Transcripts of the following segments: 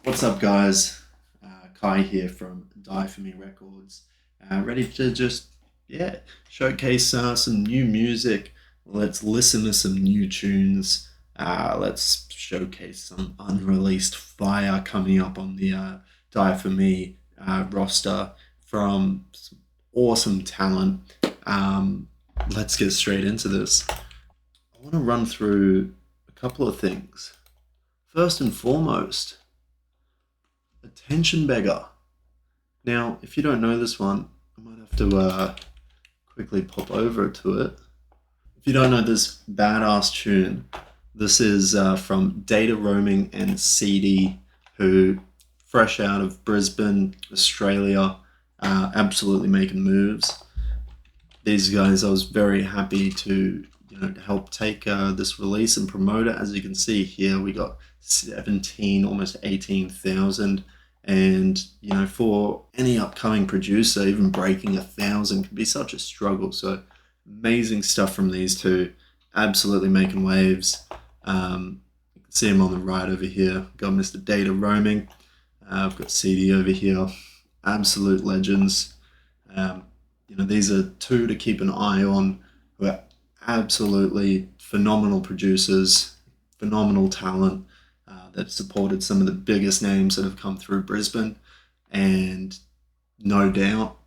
What's up, guys? Kai here from Records. Ready to just, showcase some new music. Let's listen to some new tunes. Let's showcase some unreleased fire coming up on the roster from some awesome talent. Let's get straight into this. I want to run through a couple of things. First and foremost, Attention Beggar. Now, if you don't know this one, I might have to quickly pop over to it. If you don't know this badass tune, this is from Data Roaming and CD, who fresh out of Brisbane, Australia, absolutely making moves. These guys, I was very happy to help take this release and promote it. As you can see here, we got 17, almost 18,000. And for any upcoming producer, even breaking 1,000 can be such a struggle. So amazing stuff from these two, absolutely making waves. You can see him on the right over here. Got Mr. Data Roaming. I've got CD over here. Absolute legends. These are two to keep an eye on, who are absolutely phenomenal producers, phenomenal talent. That supported some of the biggest names that have come through Brisbane, and no doubt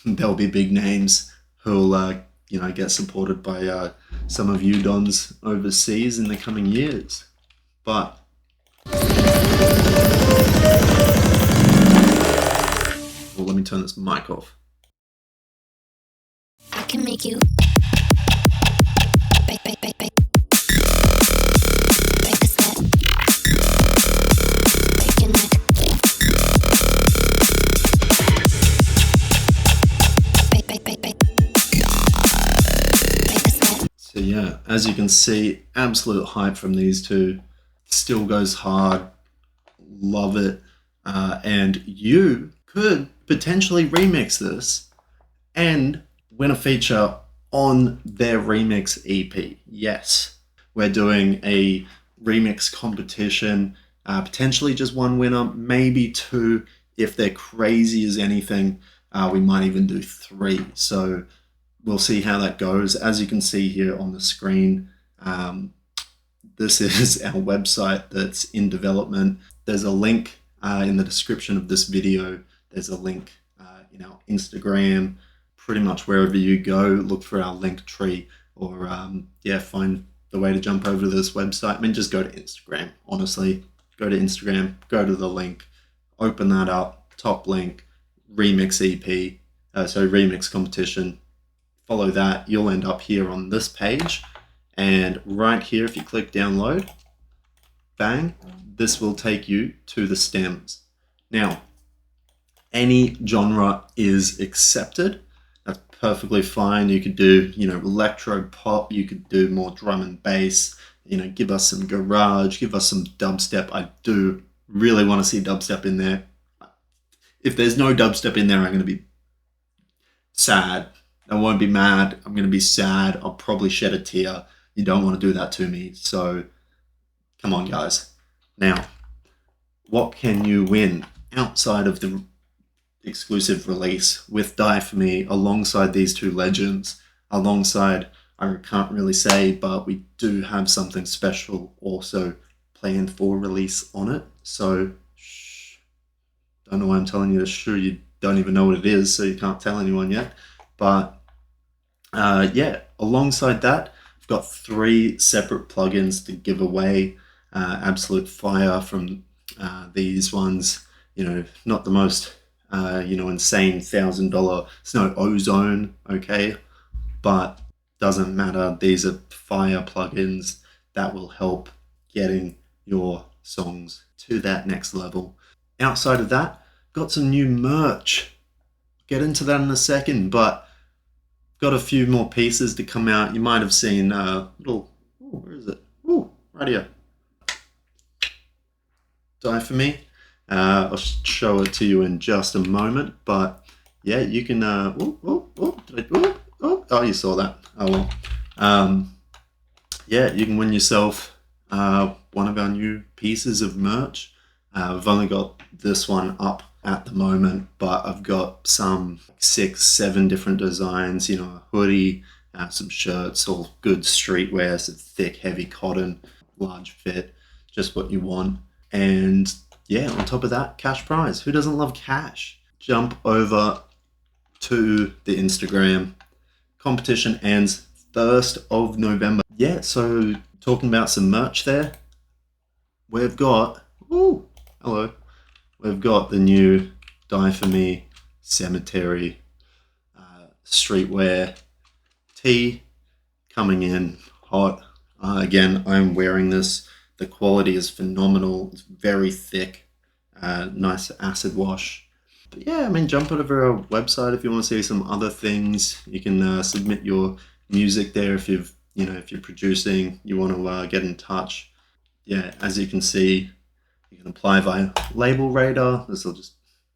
there'll be big names who'll get supported by some of you dons overseas in the coming years. But let me turn this mic off. I can make you So yeah, as you can see, absolute hype from these two. Still goes hard. Love it. And you could potentially remix this and win a feature on their remix EP. Yes, we're doing a remix competition. Potentially just one winner, maybe two. If they're crazy as anything, we might even do 3. So we'll see how that goes. As you can see here on the screen, this is our website that's in development. There's a link in the description of this video. There's a link in our Instagram. Pretty much wherever you go, look for our link tree, or find the way to jump over to this website. I mean, just go to Instagram, honestly. Go to Instagram, go to the link, open that up, top link, remix EP, remix competition. Follow that, you'll end up here on this page, and right here, if you click download, bang, this will take you to the stems. Now, any genre is accepted. That's perfectly fine. You could do, electro pop, you could do more drum and bass, give us some garage, give us some dubstep. I do really want to see dubstep in there. If there's no dubstep in there, I'm going to be sad. I won't be mad. I'm going to be sad. I'll probably shed a tear. You don't want to do that to me. So come on, guys. Now, what can you win outside of the exclusive release with Die For Me, alongside these two legends, alongside, I can't really say, but we do have something special also planned for release on it. So don't know why I'm telling you to shoo. You don't even know what it is, so you can't tell anyone yet. But alongside that, I've got 3 separate plugins to give away. Absolute fire from these ones. Not the most insane $1,000. It's no ozone, okay? But doesn't matter. These are fire plugins that will help getting your songs to that next level. Outside of that, got some new merch. Get into that in a second, but got a few more pieces to come out. You might have seen where is it? Right here. Die For Me. I'll show it to you in just a moment, but yeah, you can, you saw that. Oh well. You can win yourself one of our new pieces of merch. I've only got this one up at the moment, but I've got some 6-7 different designs, you know, a hoodie, some shirts, all good streetwear, some thick, heavy cotton, large fit, just what you want. And yeah, on top of that, cash prize. Who doesn't love cash? Jump over to the Instagram. Competition ends 1st of November. Yeah, so talking about some merch there, we've got, ooh, hello, we've got the new Die For Me Cemetery streetwear tee coming in hot. Again, I'm wearing this. The quality is phenomenal. It's very thick, nice acid wash. But yeah, I mean, jump over our website if you want to see some other things. You can submit your music there if if you're producing, you want to get in touch. Yeah, as you can see, you can apply via LABELRADAR. This will just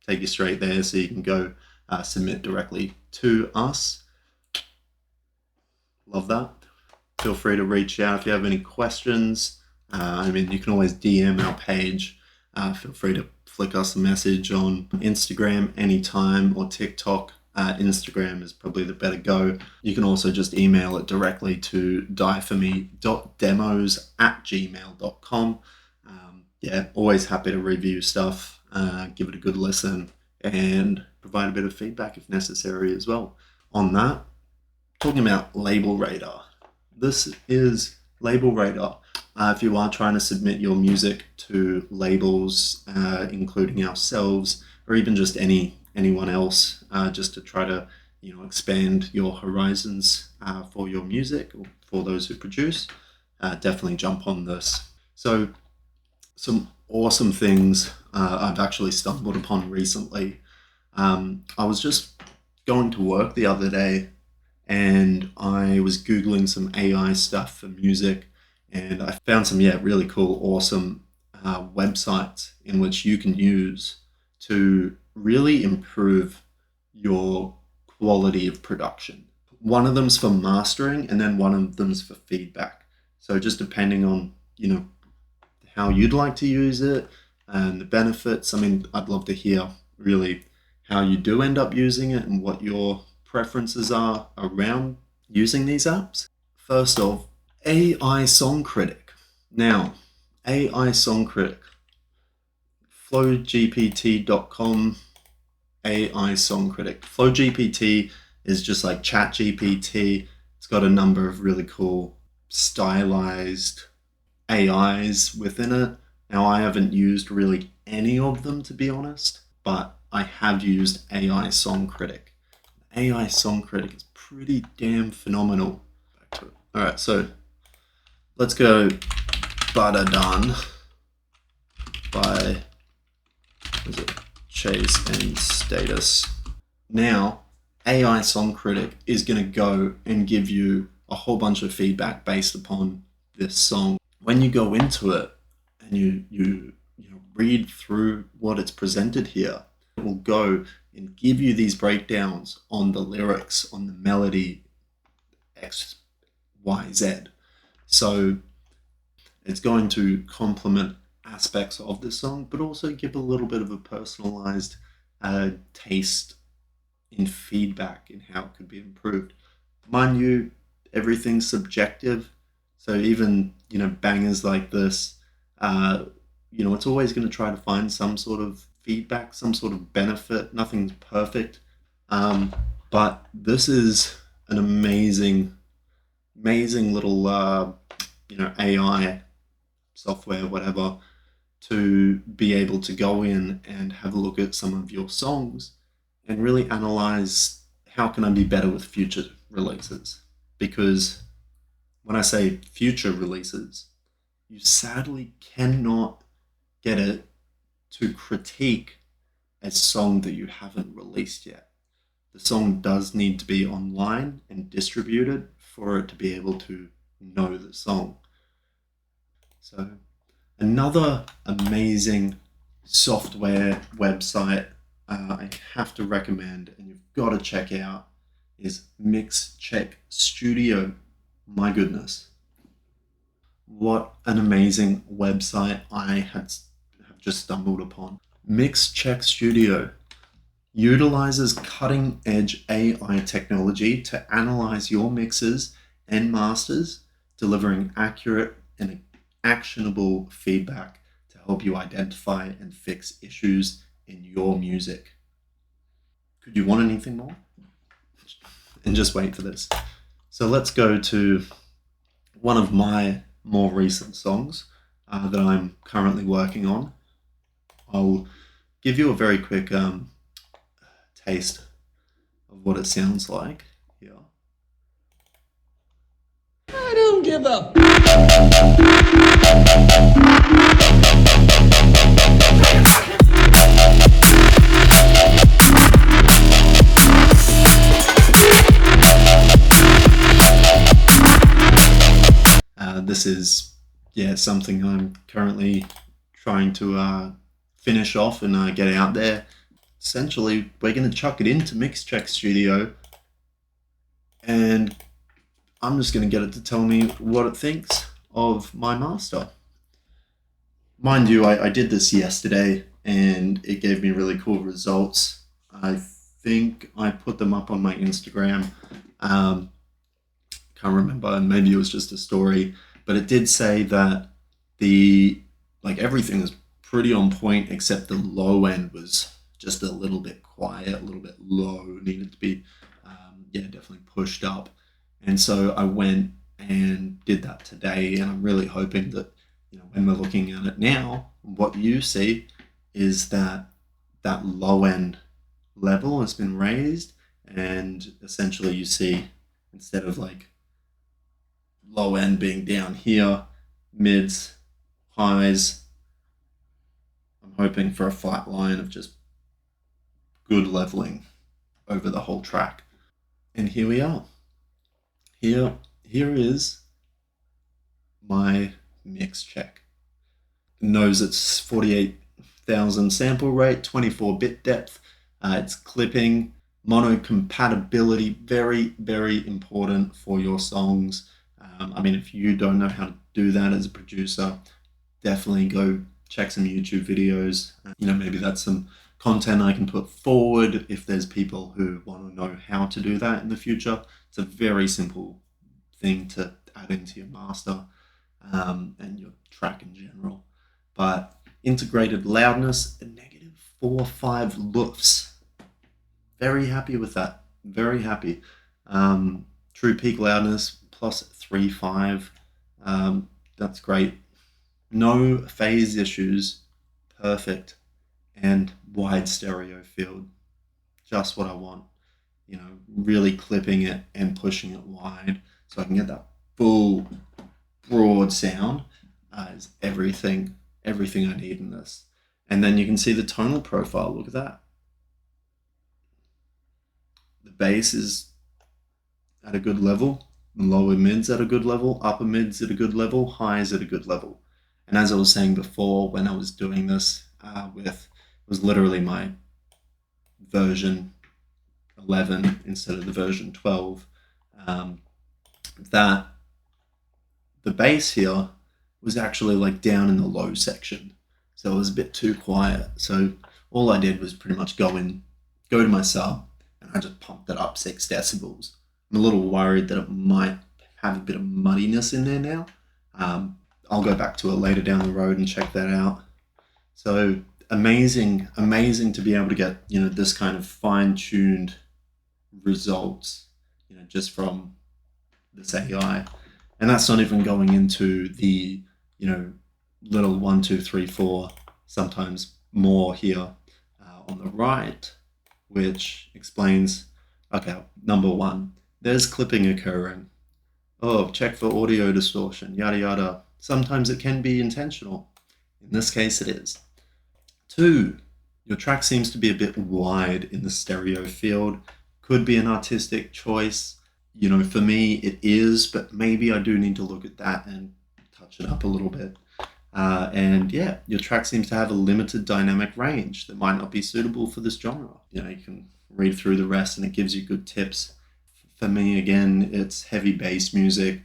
take you straight there, so you can go submit directly to us. Love that. Feel free to reach out if you have any questions. I mean, you can always DM our page. Feel free to flick us a message on Instagram anytime, or TikTok. Instagram is probably the better go. You can also just email it directly to dieforme.demos@gmail.com. Yeah, always happy to review stuff, give it a good listen, and provide a bit of feedback if necessary as well. On that, talking about LABELRADAR. This is LABELRADAR. If you are trying to submit your music to labels, including ourselves, or even just anyone else, just to try to expand your horizons for your music, or for those who produce, definitely jump on this. So some awesome things I've actually stumbled upon recently. I was just going to work the other day, and I was Googling some AI stuff for music, and I found some really cool, awesome websites in which you can use to really improve your quality of production. One of them's for mastering, and then one of them's for feedback. So just depending on how you'd like to use it and the benefits. I mean, I'd love to hear really how you do end up using it and what your preferences are around using these apps. First off, AI Song Critic. Now, AI Song Critic, flowgpt.com, AI Song Critic. FlowGPT is just like ChatGPT. It's got a number of really cool stylized AIs within it. Now, I haven't used really any of them, to be honest, but I have used AI Song Critic. AI Song Critic is pretty damn phenomenal. Back to it. All right, so let's go Butter Done by Chase and Status. Now, AI Song Critic is going to go and give you a whole bunch of feedback based upon this song. When you go into it and you read through what it's presented here, it will go and give you these breakdowns on the lyrics, on the melody, X, Y, Z. So it's going to complement aspects of the song, but also give a little bit of a personalized taste in feedback in how it could be improved. Mind you, everything's subjective. So even, bangers like this, it's always going to try to find some sort of feedback, some sort of benefit. Nothing's perfect. But this is an amazing little, AI software, whatever, to be able to go in and have a look at some of your songs and really analyze how can I be better with future releases. Because when I say future releases, you sadly cannot get it to critique a song that you haven't released yet. The song does need to be online and distributed for it to be able to know the song. So another amazing software website I have to recommend, and you've got to check out, is Mix Check Studio. My goodness, what an amazing website. I have just stumbled upon. Mix Check Studio utilizes cutting-edge AI technology to analyze your mixes and masters, delivering accurate and actionable feedback to help you identify and fix issues in your music. Could you want anything more? And just wait for this. So let's go to one of my more recent songs that I'm currently working on. I'll give you a very quick taste of what it sounds like here. I don't give up. This is something I'm currently trying to finish off and get out there. Essentially, we're going to chuck it into Mix Check Studio, and I'm just going to get it to tell me what it thinks of my master. Mind you, I did this yesterday, and it gave me really cool results. I think I put them up on my Instagram. Can't remember, maybe it was just a story, but it did say that everything was pretty on point, except the low end was just a little bit quiet, a little bit low, needed to be definitely pushed up. And so I went and did that today, and I'm really hoping that when we're looking at it now, what you see is that low end level has been raised, and essentially you see, instead of low end being down here, mids, highs, I'm hoping for a flat line of just good leveling over the whole track. And here we are. Here is my mix check. It knows it's 48,000 sample rate, 24-bit depth. It's clipping, mono compatibility, very, very important for your songs. If you don't know how to do that as a producer, definitely go check some YouTube videos. Maybe that's some content I can put forward if there's people who want to know how to do that in the future. It's a very simple thing to add into your master and your track in general. But integrated loudness, a -4.5 LUFS. Very happy with that. Very happy. True peak loudness +3.5. That's great. No phase issues. Perfect. And wide stereo field. Just what I want. Really clipping it and pushing it wide so I can get that full broad sound is everything I need in this. And then you can see the tonal profile. Look at that. The bass is at a good level, lower mids at a good level, upper mids at a good level, highs at a good level. And as I was saying before, when I was doing this it was literally my version 11 instead of the version 12, that the bass here was actually down in the low section. So it was a bit too quiet. So all I did was pretty much go to my sub, and I just pumped it up 6 decibels. I'm a little worried that it might have a bit of muddiness in there now. I'll go back to it later down the road and check that out. So amazing to be able to get this kind of fine-tuned results just from this AI. And that's not even going into the little 1, 2, 3, 4, sometimes more here on the right, which explains, okay, number 1, there's clipping occurring. Oh, check for audio distortion, yada yada. Sometimes it can be intentional. In this case, it is. 2, your track seems to be a bit wide in the stereo field. Could be an artistic choice. For me, it is, but maybe I do need to look at that and touch it up a little bit. And yeah, your track seems to have a limited dynamic range that might not be suitable for this genre. You can read through the rest and it gives you good tips. For me, again, it's heavy bass music.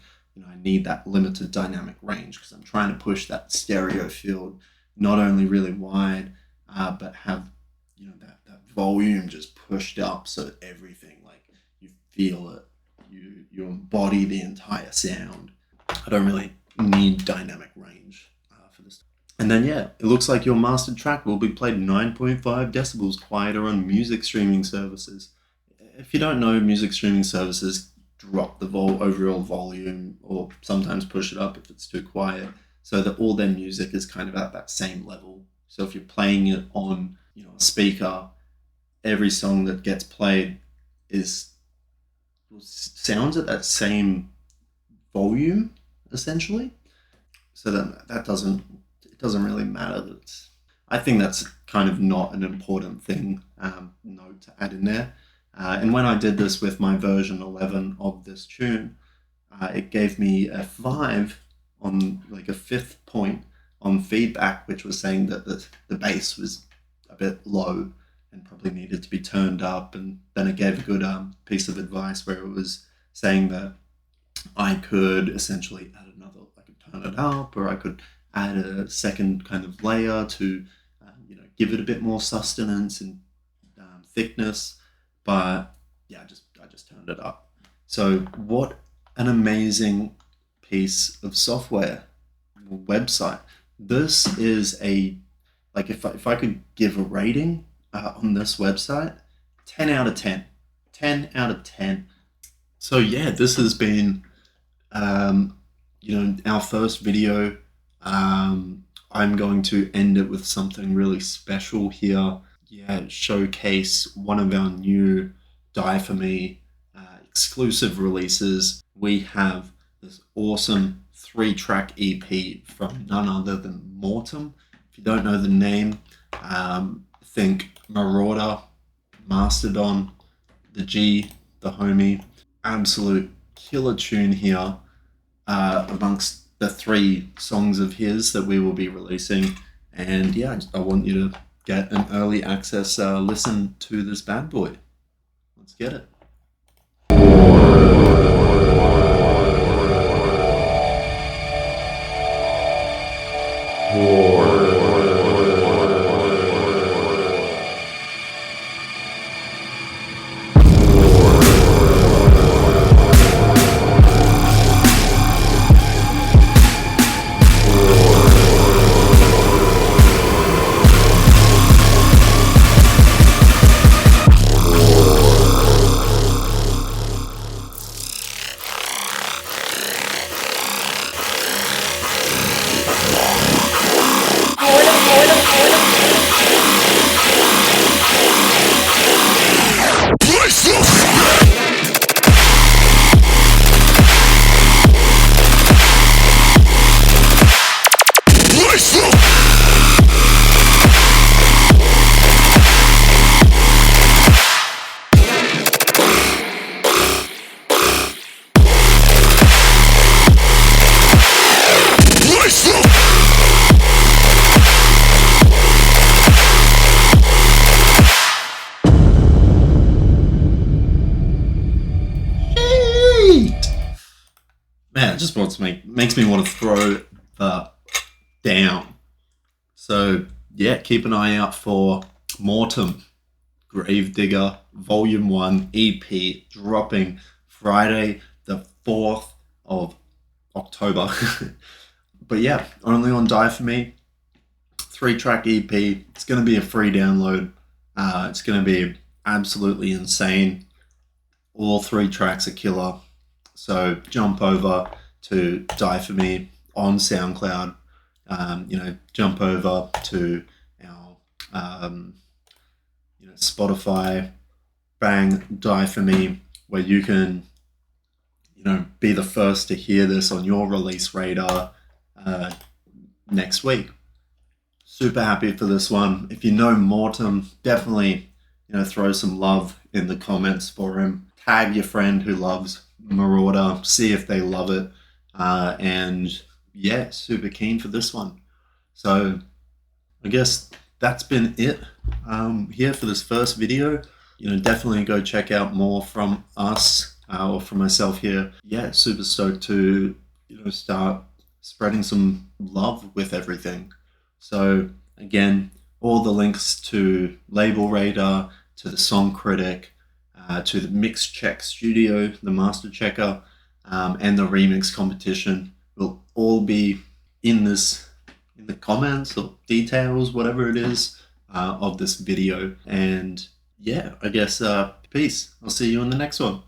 I need that limited dynamic range because I'm trying to push that stereo field not only really wide, but have, you know, that volume just pushed up so that everything, like, you feel it, you embody the entire sound. I don't really need dynamic range for this. And then, yeah, it looks like your mastered track will be played 9.5 decibels quieter on music streaming services. If you don't know, music streaming services drop the overall volume, or sometimes push it up if it's too quiet, so that all their music is kind of at that same level. So if you're playing it on, you know, a speaker, every song that gets played sounds at that same volume, essentially. So that doesn't really matter. I think that's kind of not an important thing, note to add in there. And when I did this with my version 11 of this tune, it gave me a 5 on, like, a 5th point on feedback, which was saying that the bass was a bit low and probably needed to be turned up. And then it gave a good piece of advice where it was saying that I could essentially add another, I could turn it up, or I could add a second kind of layer to, you know, give it a bit more sustenance and thickness. But yeah, I just turned it up. So what an amazing piece of software, website. This is like, if I could give a rating on this website, 10 out of 10. 10 out of 10. So yeah, this has been, you know, our first video. I'm going to end it with something really special here. Yeah, showcase one of our new dieforme exclusive releases. We have this awesome 3-track EP from none other than Mortem. If you don't know the name, think Marauder, Mastodon, the G, the homie. Absolute killer tune here, amongst the 3 songs of his that we will be releasing. And yeah, I want you to get an early access listen to this bad boy. Let's get it. Man, it just makes me want to throw that down. So yeah, keep an eye out for Mortem, Gravedigger Volume 1 EP, dropping Friday the 4th of October. But yeah, only on dieforme, 3-track EP. It's going to be a free download. It's going to be absolutely insane. All 3 tracks are killer. So jump over to dieforme on SoundCloud. You know, jump over to our you know, Spotify, bang dieforme, where you can, you know, be the first to hear this on your release radar next week. Super happy for this one. If you know Mortem, definitely, you know, throw some love in the comments for him. Tag your friend who loves Marauder, see if they love it, and yeah, super keen for this one. So I guess that's been it here for this first video. You know, definitely go check out more from us or from myself here. Yeah, super stoked to, you know, start spreading some love with everything. So again, all the links to LabelRadar, to the Song Critic, to the Mix Check Studio, the Master Checker, and the Remix competition will all be in the comments or details, whatever it is, of this video. And yeah, I guess peace. I'll see you in the next one.